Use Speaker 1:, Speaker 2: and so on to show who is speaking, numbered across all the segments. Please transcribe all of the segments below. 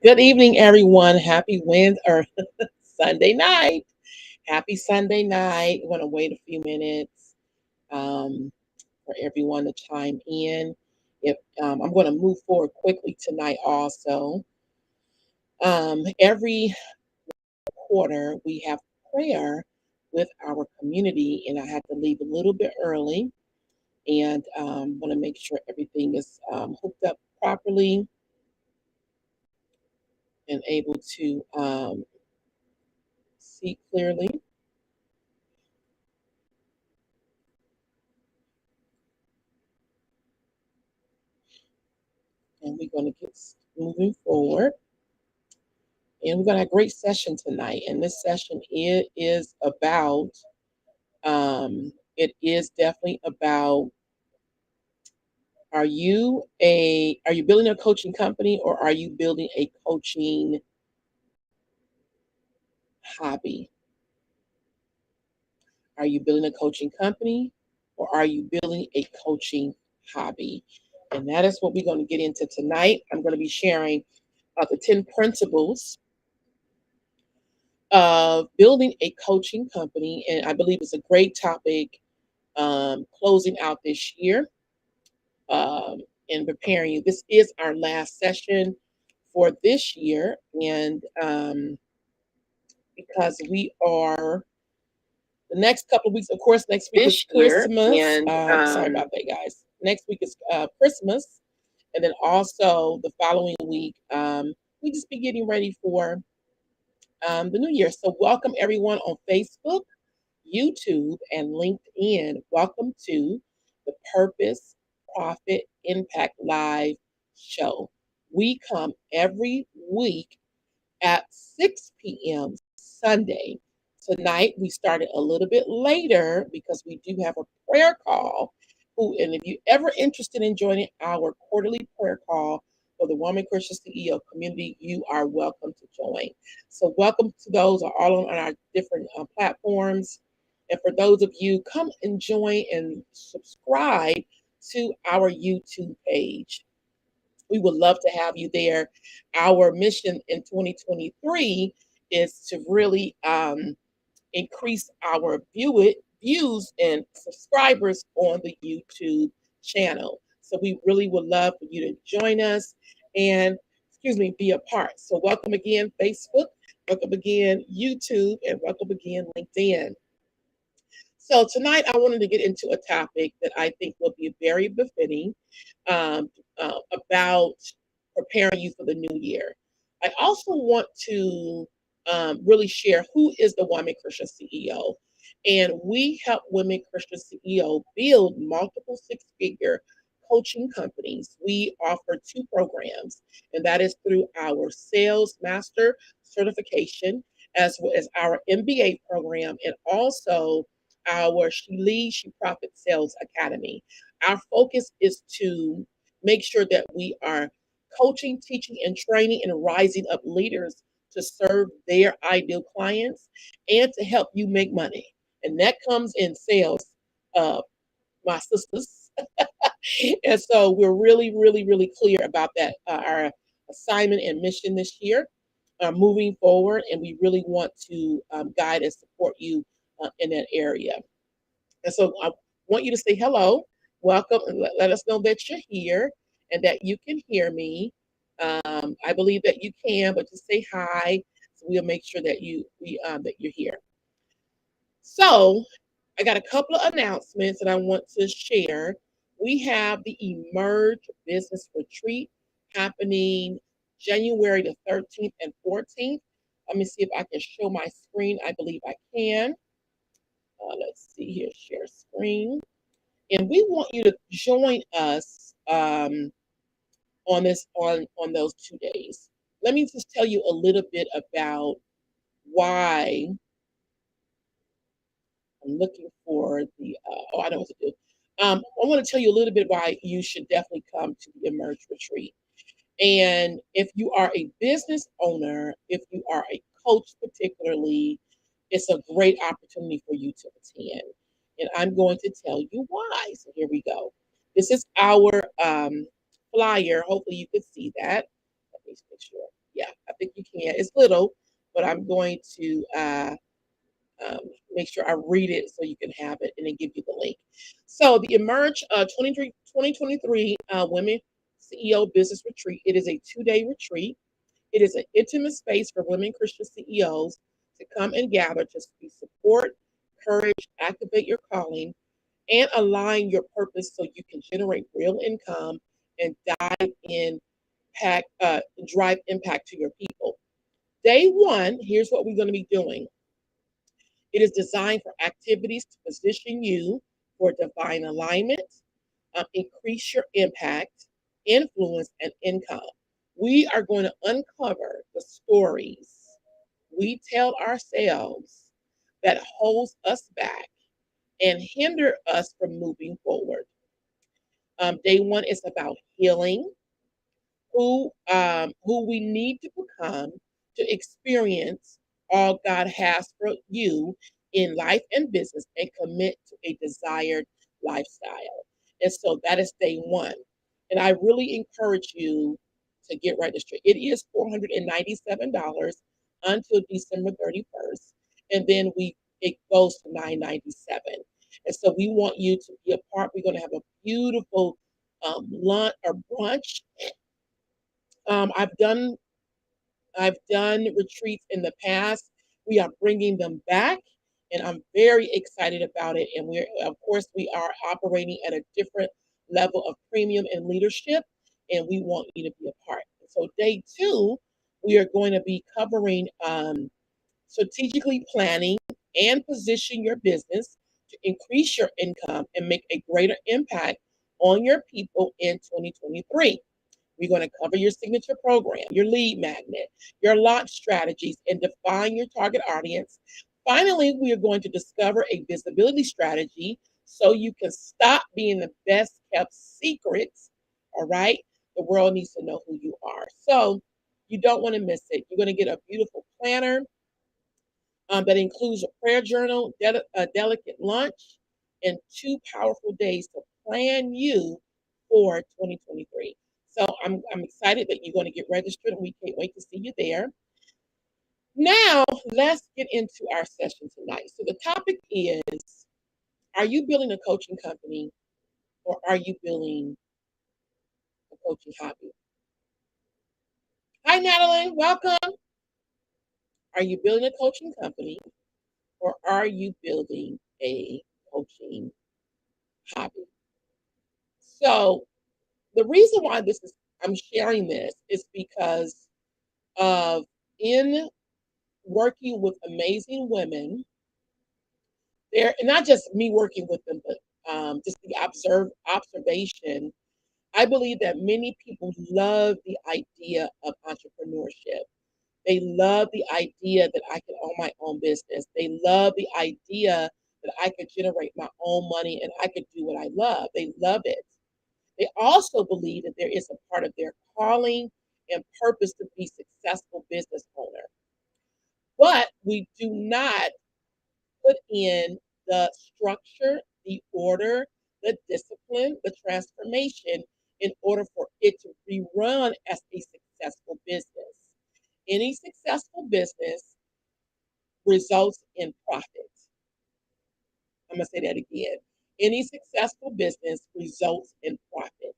Speaker 1: Good evening, everyone. Happy Wednesday or Sunday night. Happy Sunday night. We're going to wait a few minutes for everyone to chime in. If I'm going to move forward quickly tonight, also. Every quarter we have prayer with our community, and I had to leave a little bit early, and want to make sure everything is hooked up properly and able to see clearly. And we're going to get moving forward. And we've got a great session tonight. And this session is about, it is definitely about, are you building a coaching company, or are you building a coaching hobby? Are you building a coaching company, or are you building a coaching hobby? And that is what we're going to get into tonight. I'm going to be sharing the 10 principles of building a coaching company. And I believe it's a great topic closing out this year um, and preparing you. This is our last session for this year. And because we are the next couple of weeks, of course, next week is Christmas. And sorry about that, guys. Next week is Christmas. And then also the following week, we just be getting ready for the new year. So, welcome everyone on Facebook, YouTube, and LinkedIn. Welcome to the Purpose Profit Impact Live show. We come every week at 6 p.m. Sunday. Tonight we started a little bit later because we do have a prayer call. And if you're ever interested in joining our quarterly prayer call for the Woman Christian CEO community, you are welcome to join. So welcome to those are all on our different platforms. And for those of you, come and join and subscribe to our YouTube page. We would love to have you there. Our mission in 2023 is to really increase our views and subscribers on the YouTube channel. So we really would love for you to join us and, be a part. So welcome again, Facebook. Welcome again, YouTube, and welcome again, LinkedIn. So tonight I wanted to get into a topic that I think will be very befitting about preparing you for the new year. I also want to really share who is the Woman Christian CEO. And we help women Christian CEO build multiple six-figure coaching companies. We offer two programs, and that is through our Sales Master certification, as well as our MBA program, and also our She Leads, She Profits Sales Academy. Our focus is to make sure that we are coaching, teaching, and training and rising up leaders to serve their ideal clients and to help you make money. And that comes in sales, uh, my sisters. And so we're really, really, really clear about that, our assignment and mission this year, moving forward. And we really want to guide and support you in that area. And so I want you to say hello, welcome, and let us know that you're here and that you can hear me. I believe that you can, but just say hi. So we'll make sure that that you're here. So I got a couple of announcements that I want to share. We have the Emerge Business Retreat happening January the 13th and 14th. Let me see if I can show my screen. I believe I can. Let's see here, share screen. And we want you to join us on those 2 days. Let me just tell you a little bit about why I'm looking for the. I know what to do. I want to tell you a little bit why you should definitely come to the Emerge Retreat. And if you are a business owner, if you are a coach, particularly, it's a great opportunity for you to attend. And I'm going to tell you why. So here we go. This is our flyer. Hopefully you can see that. Let me make sure. Yeah, I think you can. It's little, but I'm going to um, make sure I read it so you can have it and then give you the link. So the Emerge 2023 Women CEO Business Retreat. It is a 2-day retreat. It is an intimate space for women Christian CEOs to come and gather to support, courage, activate your calling, and align your purpose so you can generate real income and drive impact to your people. Day one, here's what we're going to be doing. It is designed for activities to position you for divine alignment, increase your impact, influence, and income. We are going to uncover the stories we tell ourselves that holds us back and hinder us from moving forward. Day one is about healing, who we need to become to experience all God has for you in life and business and commit to a desired lifestyle. And so that is day one. And I really encourage you to get registered. It is $497 until December 31st. And then it goes to $997. And so we want you to be a part. We're going to have a beautiful lunch or brunch. Um, I've done I've done retreats in the past. We are bringing them back, and I'm very excited about it. And of course, we are operating at a different level of premium and leadership, and we want you to be a part. So, day two, we are going to be covering strategically planning and position your business to increase your income and make a greater impact on your people in 2023. We're going to cover your signature program, your lead magnet, your launch strategies, and define your target audience. Finally, we are going to discover a visibility strategy so you can stop being the best kept secrets. All right. The world needs to know who you are. So you don't want to miss it. You're going to get a beautiful planner that includes a prayer journal, a delicate lunch, and 2 powerful days to plan you for 2023. So I'm excited that you're going to get registered, and we can't wait to see you there. Now, let's get into our session tonight. So the topic is, are you building a coaching company or are you building a coaching hobby? Hi, Natalie. Welcome. Are you building a coaching company or are you building a coaching hobby? So the reason why I'm sharing this is because of in working with amazing women, there, and not just me working with them, but just the observation. I believe that many people love the idea of entrepreneurship. They love the idea that I can own my own business. They love the idea that I could generate my own money and I could do what I love. They love it. They also believe that there is a part of their calling and purpose to be successful business owner. But we do not put in the structure, the order, the discipline, the transformation in order for it to be run as a successful business. Any successful business results in profit. I'm going to say that again. Any successful business results in profits.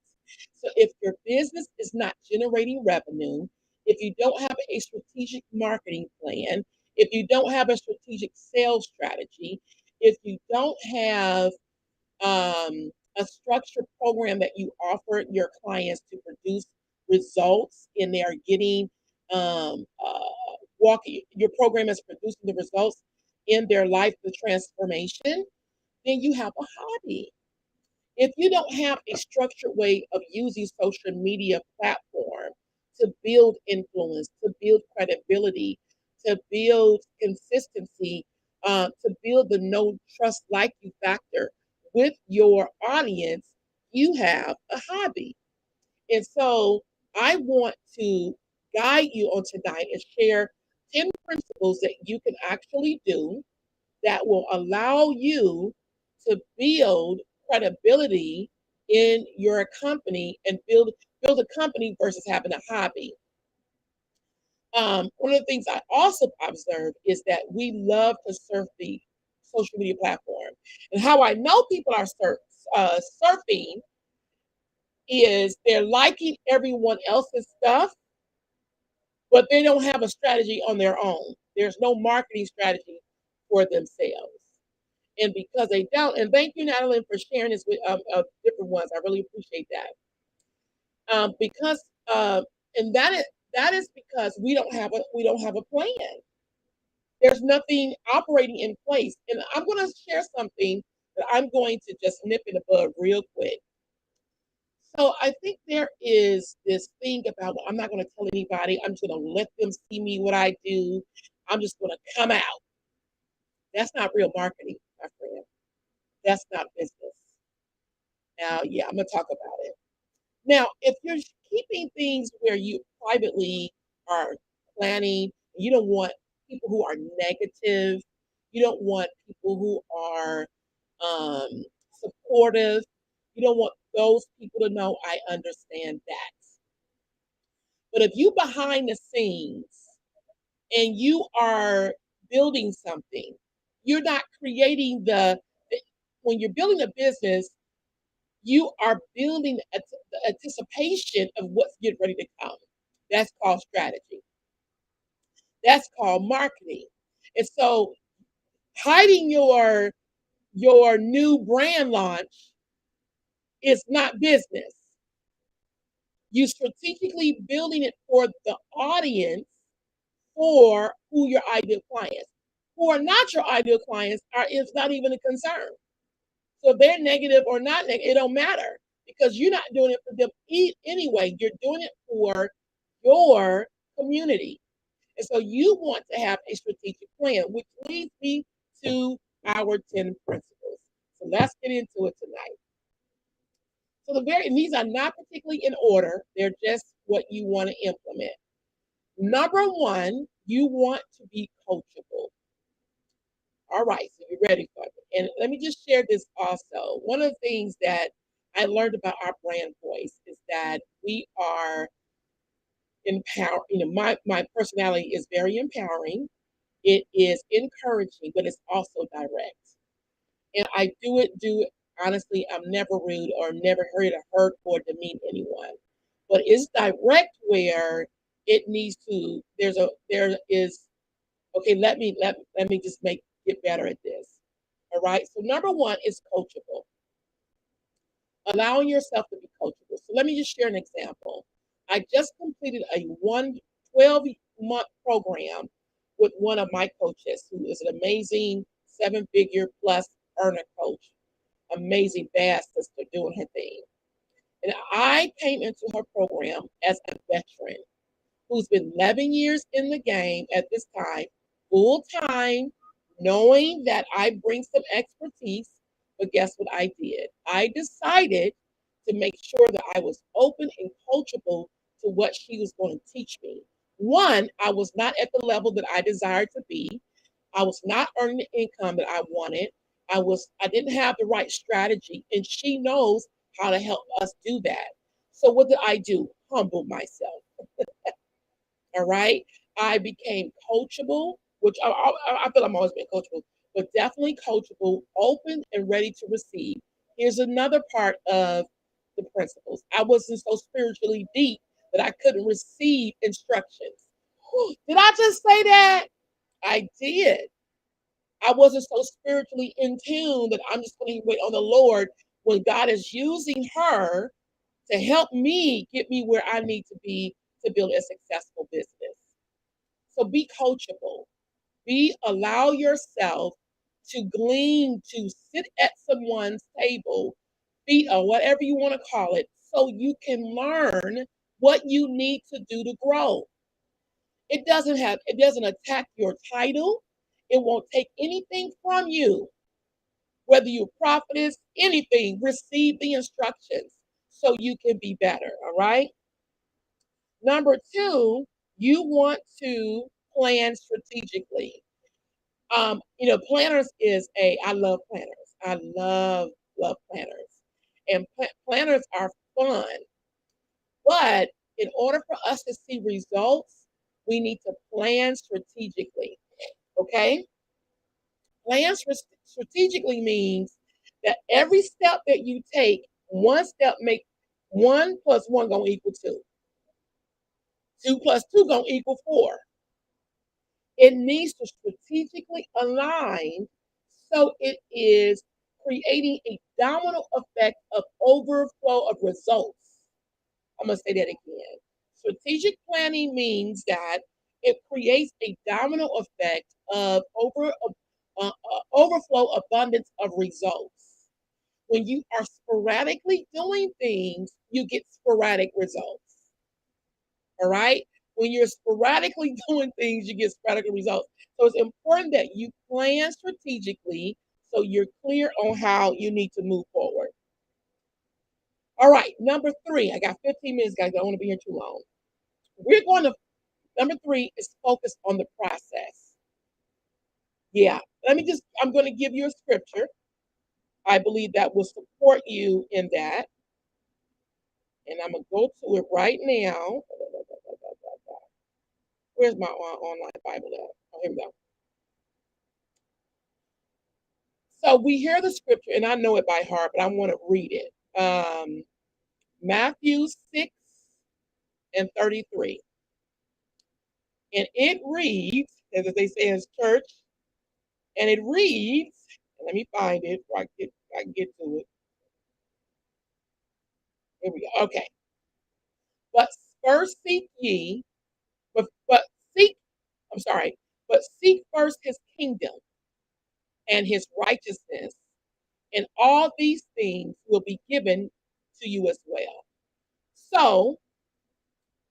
Speaker 1: So if your business is not generating revenue, if you don't have a strategic marketing plan, if you don't have a strategic sales strategy, if you don't have a structured program that you offer your clients to produce results and they are getting walking, your program is producing the results in their life, the transformation, then you have a hobby. If you don't have a structured way of using social media platform to build influence, to build credibility, to build consistency, to build the know, trust, like you factor with your audience, you have a hobby. And so I want to guide you on tonight and share 10 principles that you can actually do that will allow you to build credibility in your company and build a company versus having a hobby. One of the things I also observe is that we love to surf the social media platform. And how I know people are surfing is they're liking everyone else's stuff, but they don't have a strategy on their own. There's no marketing strategy for themselves. And because they don't, and thank you, Natalie, for sharing this with different ones. I really appreciate that. Because and that is because we don't have a plan. There's nothing operating in place. And I'm going to share something that I'm going to just nip in the bud real quick. So I think there is this thing about, well, I'm not going to tell anybody. I'm just going to let them see me what I do. I'm just going to come out. That's not real marketing, my friend. That's not business. Now, yeah, I'm going to talk about it. Now, if you're keeping things where you privately are planning, you don't want people who are negative, you don't want people who are um, supportive, you don't want those people to know. I understand that. But if you behind the scenes and you are building something, you're not creating when you're building a business, you are building the anticipation of what's getting ready to come. That's called strategy. That's called marketing. And so hiding your new brand launch is not business. You strategically building it for the audience, for who your ideal clients. Who are not your ideal clients are it's not even a concern. So if they're negative or not negative, it don't matter because you're not doing it for them anyway. You're doing it for your community. And so you want to have a strategic plan, which leads me to our 10 principles. So let's get into it tonight. So these are not particularly in order. They're just what you want to implement. Number one, you want to be coachable. All right, so you're ready for it. And let me just share this also. One of the things that I learned about our brand voice is that we are empowered. My personality is very empowering. It is encouraging, but it's also direct. And I do it honestly. I'm never rude or never here to hurt or demean anyone. But it's direct where it needs to. There is okay. Let me just get better at this. All right. So number one is coachable. Allowing yourself to be coachable. So let me just share an example. I just completed a 12-month program with one of my coaches who is an amazing 7-figure plus earner coach, amazing bad sister doing her thing. And I came into her program as a veteran who's been 11 years in the game at this time, full time, knowing that I bring some expertise. But guess what I did? I decided to make sure that I was open and coachable to what she was going to teach me. One, I was not at the level that I desired to be. I was not earning the income that I wanted. I didn't have the right strategy, and she knows how to help us do that. So what did I do? Humble myself. All right. I became coachable, which I feel I'm always been coachable, but definitely coachable, open and ready to receive. Here's another part of the principles. I wasn't so spiritually deep that I couldn't receive instructions. Did I just say that? I did. I wasn't so spiritually in tune that I'm just going to wait on the Lord when God is using her to help me get me where I need to be to build a successful business. So be coachable. Allow yourself to glean, to sit at someone's table, feet or whatever you want to call it, so you can learn what you need to do to grow. It doesn't attack your title. It won't take anything from you. Whether you're prophetess, anything, receive the instructions so you can be better. All right. Number two, you want to plan strategically. Planners I love planners. I love planners. and planners are fun. But in order for us to see results, we need to plan strategically. Okay? Plan strategically means that every step that you take, one step make 1 plus 1 gonna equal 2. 2 plus 2 gonna equal 4. It needs to strategically align so it is creating a domino effect of overflow of results. I'm going to say that again. Strategic planning means that it creates a domino effect of overflow abundance of results. When you are sporadically doing things, you get sporadic results. All right? When you're sporadically doing things, you get sporadic results. So it's important that you plan strategically so you're clear on how you need to move forward. All right, number 3. I got 15 minutes, guys. I don't want to be here too long. We're going to, number 3 is focus on the process. Yeah, I'm going to give you a scripture. I believe that will support you in that. And I'm going to go to it right now. Where's my online Bible at? Oh, here we go. So we hear the scripture, and I know it by heart, but I want to read it. Matthew 6:33. And it reads, as they say in church, and it reads, let me find it before I can get to it. Here we go. Okay. But first seek ye, but seek, I'm sorry, but seek first his kingdom and his righteousness, and all these things will be given to you as well. So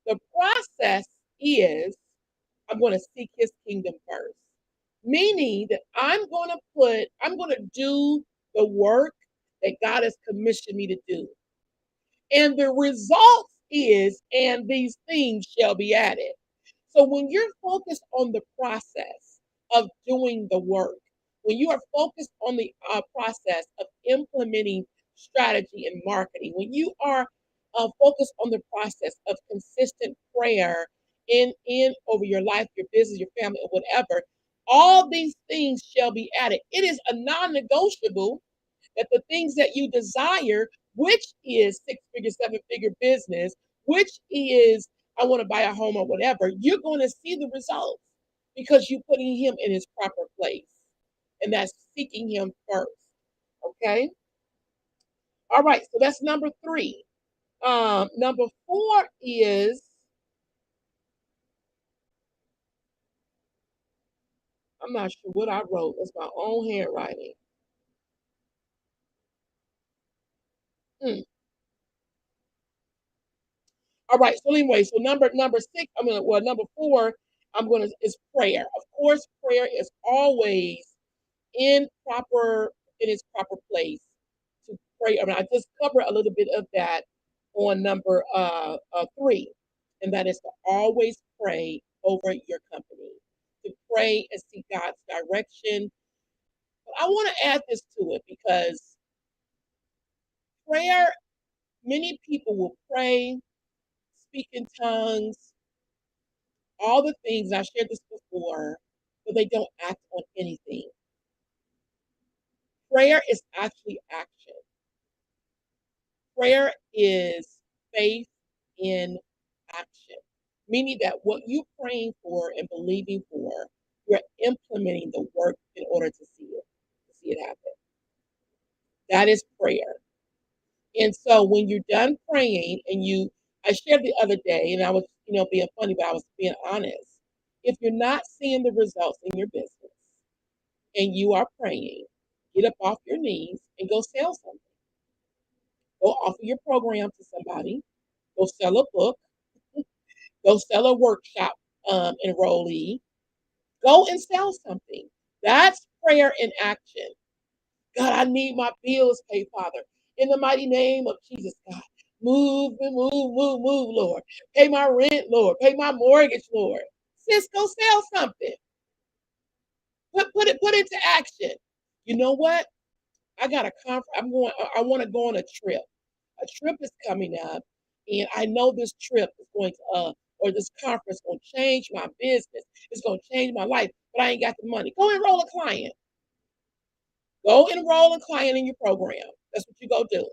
Speaker 1: the process is I'm going to seek his kingdom first, meaning that I'm going to do the work that God has commissioned me to do. And the result is, and these things shall be added. So when you're focused on the process of doing the work, when you are focused on the process of implementing strategy and marketing, when you are focused on the process of consistent prayer in over your life, your business, your family, or whatever, all these things shall be added. It is a non-negotiable that the things that you desire, which is 6-figure, 7-figure business, which is I want to buy a home or whatever, you're going to see the results because you're putting him in his proper place. And that's seeking him first. Okay. All right. So that's number 3. Number 4 is, I'm not sure what I wrote. It's my own handwriting. Hmm. All right. So anyway, so number 6, number 4, is prayer. Of course, prayer is always in proper in its proper place to pray. I mean, I just covered a little bit of that on number 3, and that is to always pray over your company, to pray and seek God's direction. But I want to add this to it because prayer, many people will pray, speak in tongues, all the things. I shared this before, but they don't act on anything. Prayer is actually action. Prayer is faith in action, meaning that what you're praying for and believing for, you're implementing the work in order to see it happen. That is prayer. And so when you're done praying I shared the other day, and I was, being funny, but I was being honest. If you're not seeing the results in your business and you are praying, get up off your knees and go sell something. Go offer your program to somebody. Go sell a book. Go sell a workshop enrollee. Go and sell something. That's prayer in action. God, I need my bills paid, Father. In the mighty name of Jesus, God. Move, move, move, move, Lord. Pay my rent, Lord. Pay my mortgage, Lord. Sis, go sell something. Put it into action. You know what? I got a I want to go on a trip. A trip is coming up, and I know this trip is going to, or this conference going to change my business. It's going to change my life, but I ain't got the money. Go enroll a client. Go enroll a client in your program. That's what you go do.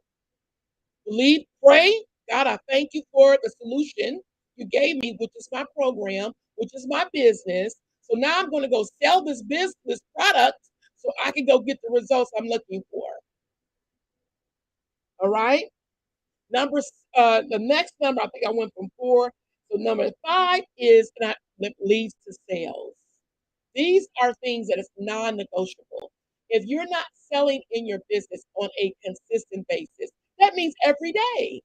Speaker 1: Believe, pray. God, I thank you for the solution you gave me, which is my program, which is my business. So now I'm going to go sell this business product so I can go get the results I'm looking for. All right. The next number, I think I went from 4. So number 5 is that leads to sales. These are things that is non-negotiable. If you're not selling in your business on a consistent basis, that means every day.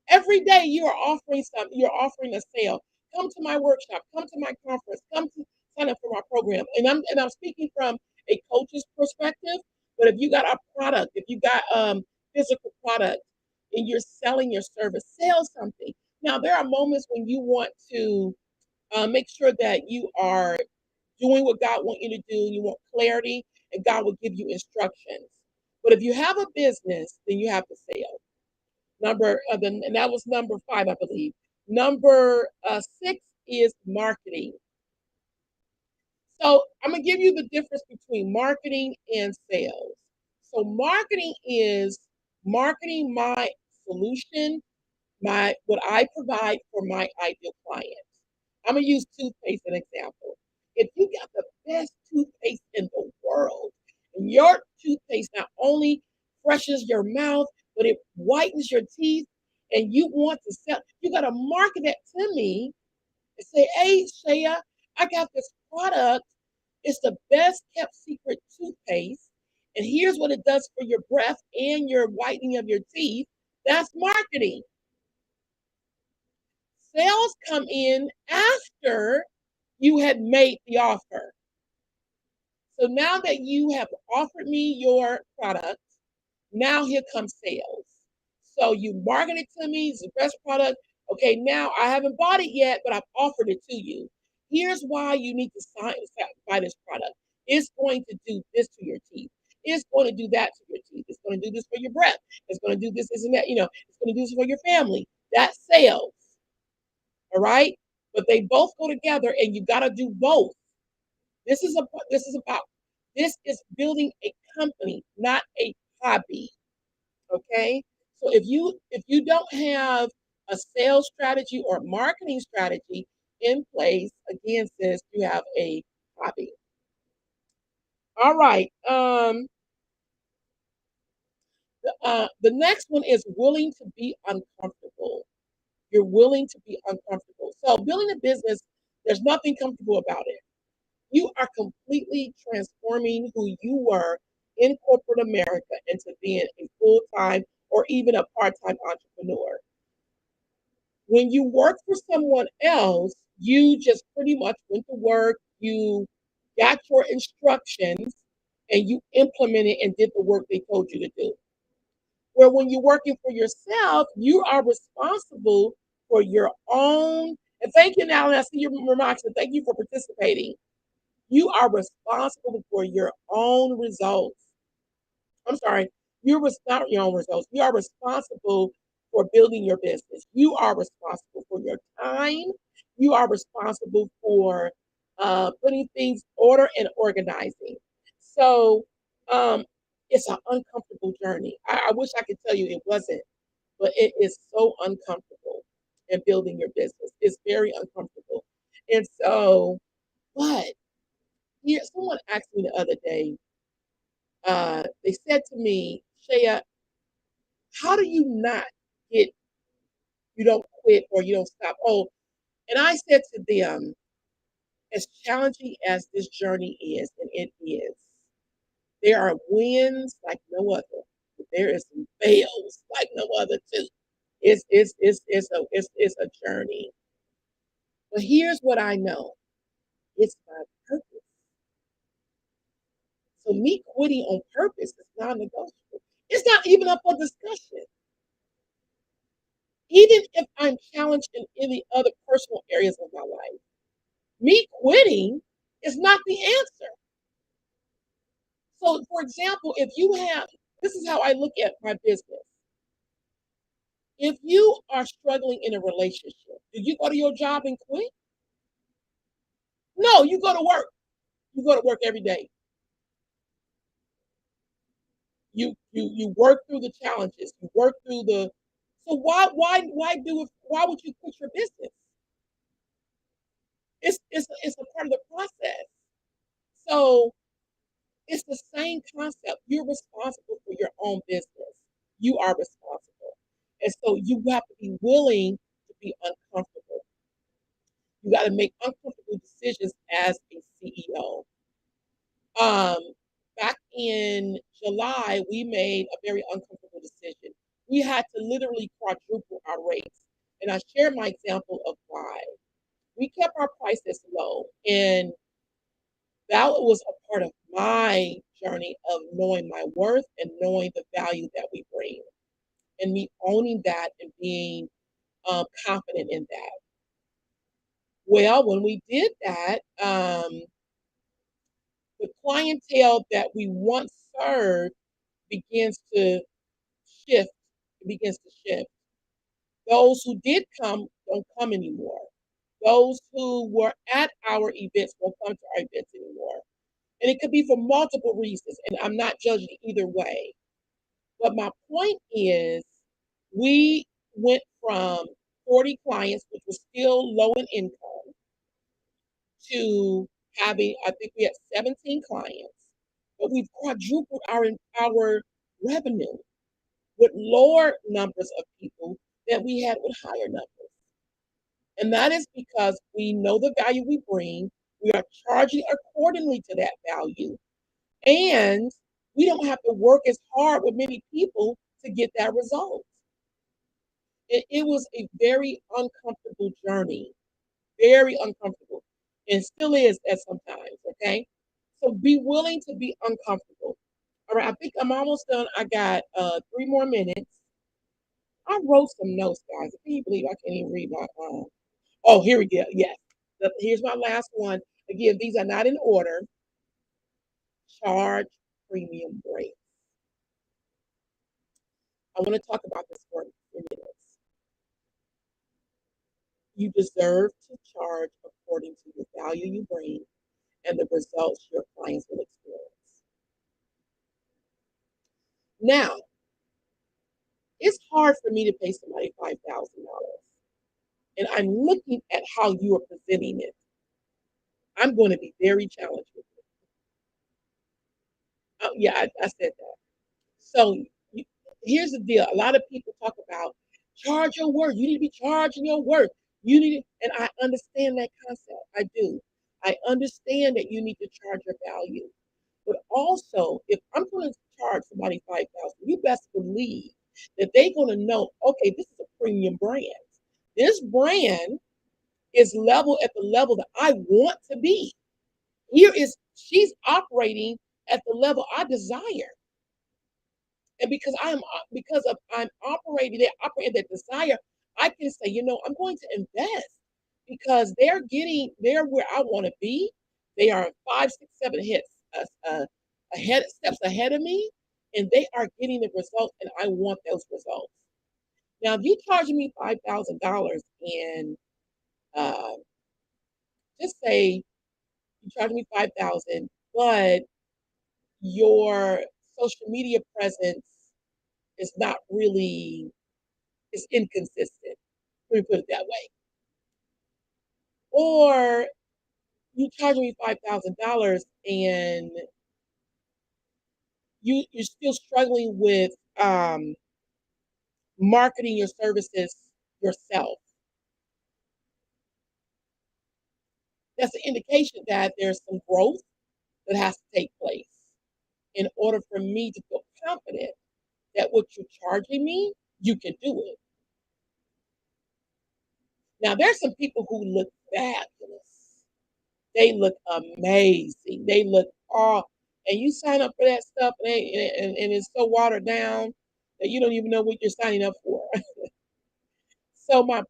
Speaker 1: Every day you are offering something, you're offering a sale. Come to my workshop, come to my conference, come to sign up for my program. And I'm speaking from a coach's perspective, but if you got a product, if you got physical product and you're selling your service, sell something. Now there are moments when you want to make sure that you are doing what God wants you to do, you want clarity, and God will give you instructions. But if you have a business, then you have to sell. And that was number 5, I believe. Number 6 is marketing. So I'm gonna give you the difference between marketing and sales. So marketing is marketing my solution, my what I provide for my ideal client. I'm gonna use toothpaste as an example. If you got the best toothpaste in the world, and your toothpaste not only freshens your mouth, but it whitens your teeth, and you want to sell, you gotta market that to me and say, "Hey, Shaya, I got this product. It's the best kept secret toothpaste, and here's what it does for your breath and your whitening of your teeth." That's marketing. Sales come in after you had made the offer. So now that you have offered me your product, now here comes sales. So you market it to me, it's the best product. Okay, now I haven't bought it yet, but I've offered it to you. Here's why you need to buy this product. It's going to do this to your teeth. It's going to do that to your teeth. It's going to do this for your breath. It's going to do this, isn't that? It's going to do this for your family. That's sales. All right. But they both go together, and you got to do both. This is a this is about this is building a company, not a hobby. Okay. So if you don't have a sales strategy or marketing strategy in place, again, sis, you have a hobby. All right. The next one is willing to be uncomfortable. You're willing to be uncomfortable. So building a business, there's nothing comfortable about it. You are completely transforming who you were in corporate America into being a full time or even a part time entrepreneur. When you work for someone else, you just pretty much went to work, you got your instructions, and you implemented and did the work they told you to do. Where when you're working for yourself, you are responsible for your own. And thank you, now, and I see your remarks, and thank you for participating. You are responsible for your own results. I'm sorry, not your own results. You are responsible for building your business. You are responsible for your time. You are responsible for putting things order and organizing. So it's an uncomfortable journey. I wish I could tell you it wasn't, but it is so uncomfortable in building your business. It's very uncomfortable. And so, but here, someone asked me the other day, they said to me, Shaya, how do you not get, you don't quit or you don't stop? Oh, and I said to them, as challenging as this journey is, and it is, there are wins like no other. But there is some fails like no other too. It's a journey. But here's what I know. It's my purpose. So me quitting on purpose is non-negotiable. It's not even up for discussion. Even if I'm challenged in any other personal areas of my life, me quitting is not the answer. So, for example, if you have, this is how I look at my business. If you are struggling in a relationship, do you go to your job and quit? No, you go to work. You go to work every day. You work through the challenges. You work through the. So why would you quit your business? It's a part of the process. So it's the same concept. You're responsible for your own business. You are responsible, and so you have to be willing to be uncomfortable. You got to make uncomfortable decisions as a CEO. Um, Back in July, we made a very uncomfortable decision. We had to literally quadruple our rates. And I share my example of why. We kept our prices low, and that was a part of my journey of knowing my worth and knowing the value that we bring, and me owning that and being confident in that. Well, when we did that, the clientele that we once served begins to shift, it begins to shift. Those who did come don't come anymore. Those who were at our events won't come to our events anymore. And it could be for multiple reasons, and I'm not judging either way. But my point is, we went from 40 clients, which was still low in income, to having, I think we had 17 clients, but we've quadrupled our revenue with lower numbers of people than we had with higher numbers. And that is because we know the value we bring. We are charging accordingly to that value. And we don't have to work as hard with many people to get that result. It was a very uncomfortable journey, very uncomfortable, and still is at sometimes. Okay. So be willing to be uncomfortable. All right. I think I'm almost done. I got 3 more minutes. I wrote some notes, guys. Can you believe I can't even read my Oh, here we go. Yes. Here's my last one. Again, these are not in order. Charge premium breaks. I want to talk about this for a few minutes. You deserve to charge according to the value you bring and the results your clients will experience. Now, it's hard for me to pay somebody $5,000, and I'm looking at how you are presenting it. I'm going to be very challenged with it. Yeah, I said that. So you, here's the deal. A lot of people talk about charge your worth. You need to be charging your worth. You need to, and I understand that concept. I do. I understand that you need to charge your value. But also, if I'm going to charge somebody 5,000, you best believe that they're going to know, okay, this is a premium brand. This brand is level at the level that I want to be. Here is she's operating at the level I desire. And because of I'm operating that desire, I can say, I'm going to invest because they're where I want to be. They are 5, 6, 7 hits ahead steps ahead of me, and they are getting the results, and I want those results. Now, if you charging me $5,000 and uh, just say you charge me 5,000, but your social media presence is not really is inconsistent. Let me put it that way. Or you charge me $5,000 and you're still struggling with marketing your services yourself. That's an indication that there's some growth that has to take place in order for me to feel confident that what you're charging me, you can do it. Now, there's some people who look fabulous. They look amazing. They look all, and you sign up for that stuff, and it's so watered down that you don't even know what you're signing up for. So my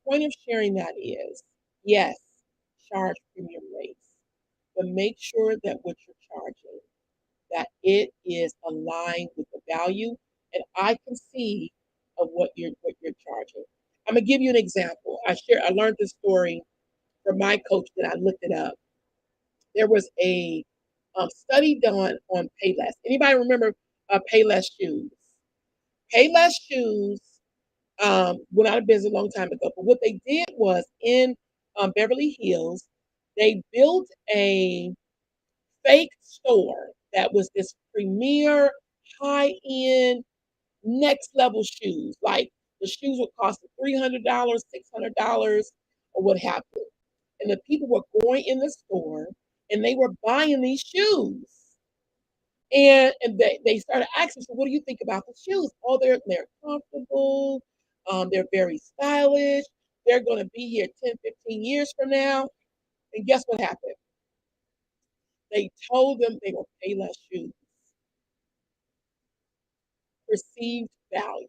Speaker 1: point of sharing that is, yes, charge premium rates, but make sure that what you're charging, that it is aligned with the value, and I can see of what you're charging. I'm gonna give you an example. I learned this story from my coach that I looked it up. There was a study done on Payless. Anybody remember Payless shoes? Payless shoes went out of business a long time ago. But what they did was in Beverly Hills, they built a fake store that was this premier, high end, next level shoes. Like the shoes would cost $300, $600, or what have you. And the people were going in the store and they were buying these shoes. And they started asking, so what do you think about the shoes? Oh, they're comfortable, they're very stylish, they're gonna be here 10, 15 years from now. And guess what happened? They told them they were Payless shoes, perceived value.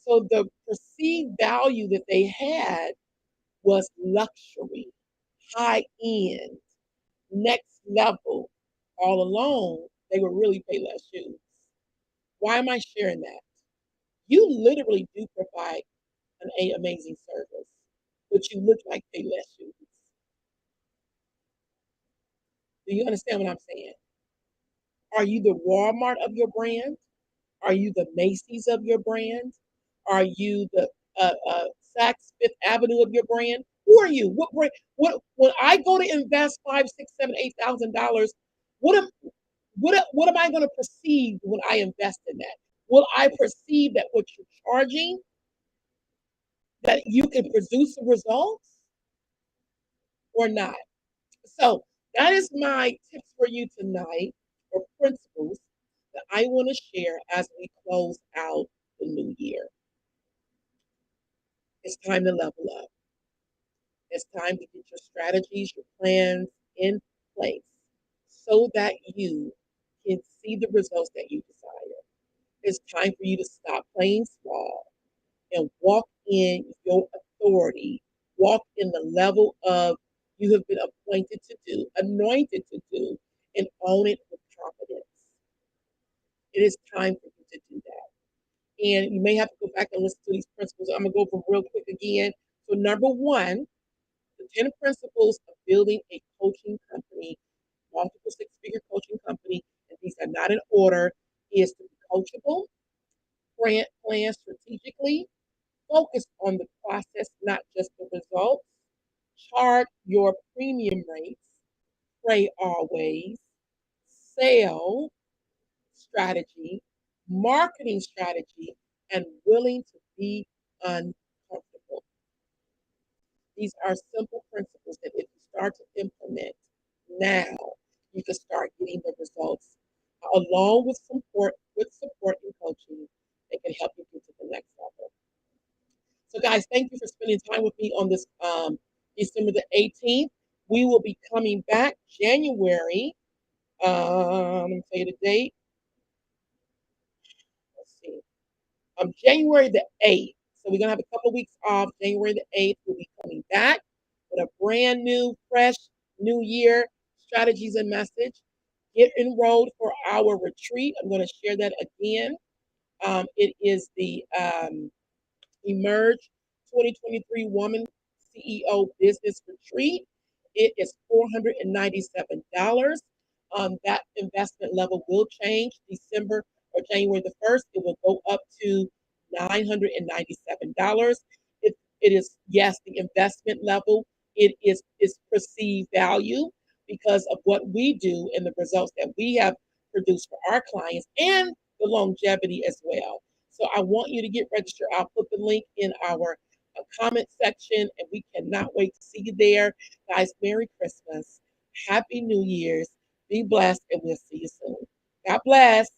Speaker 1: So the perceived value that they had was luxury, high end, next level. All along, they were really Payless shoes. Why am I sharing that? You literally do provide an amazing service, but you look like Payless shoes. Do you understand what I'm saying? Are you the Walmart of your brand? Are you the Macy's of your brand? Are you the Saks Fifth Avenue of your brand? Who are you? What brand? What when I go to invest 5, 6, 7, $8,000? What am what am I going to perceive when I invest in that? Will I perceive that what you're charging, that you can produce the results or not? So that is my tips for you tonight, or principles that I want to share as we close out the new year. It's time to level up. It's time to get your strategies, your plans in place so that you can see the results that you desire. It's time for you to stop playing small and walk in your authority, walk in the level of you have been appointed to do, anointed to do, and own it with confidence. It is time for you to do that. And you may have to go back and listen to these principles. I'm going to go over them real quick again. So, number one, the 10 principles of building a coaching company, multiple six-figure coaching company, and these are not in order, is to be coachable, plan strategically, focus on the process, not just the results, chart your premium rates, pray always, sell strategy, marketing strategy, and willing to be uncomfortable. These are simple principles that if you start to implement now, you can start getting the results along with support and coaching that can help you get to the next level. So, guys, thank you for spending time with me on this December the 18th. We will be coming back January. Let me tell you the date. Let's see. January the 8th. So we're gonna have a couple of weeks off. January the 8th, we'll be coming back with a brand new, fresh new year strategies and message. Get enrolled for our retreat. I'm going to share that again. It is the Emerge 2023 Woman CEO Business Retreat. It is $497. That investment level will change December or January the 1st. It will go up to $997. It is, yes, the investment level. It is perceived value because of what we do and the results that we have produced for our clients and the longevity as well. So I want you to get registered. I'll put the link in our comment section, and we cannot wait to see you there. Guys, Merry Christmas. Happy New Year's. Be blessed, and we'll see you soon. God bless.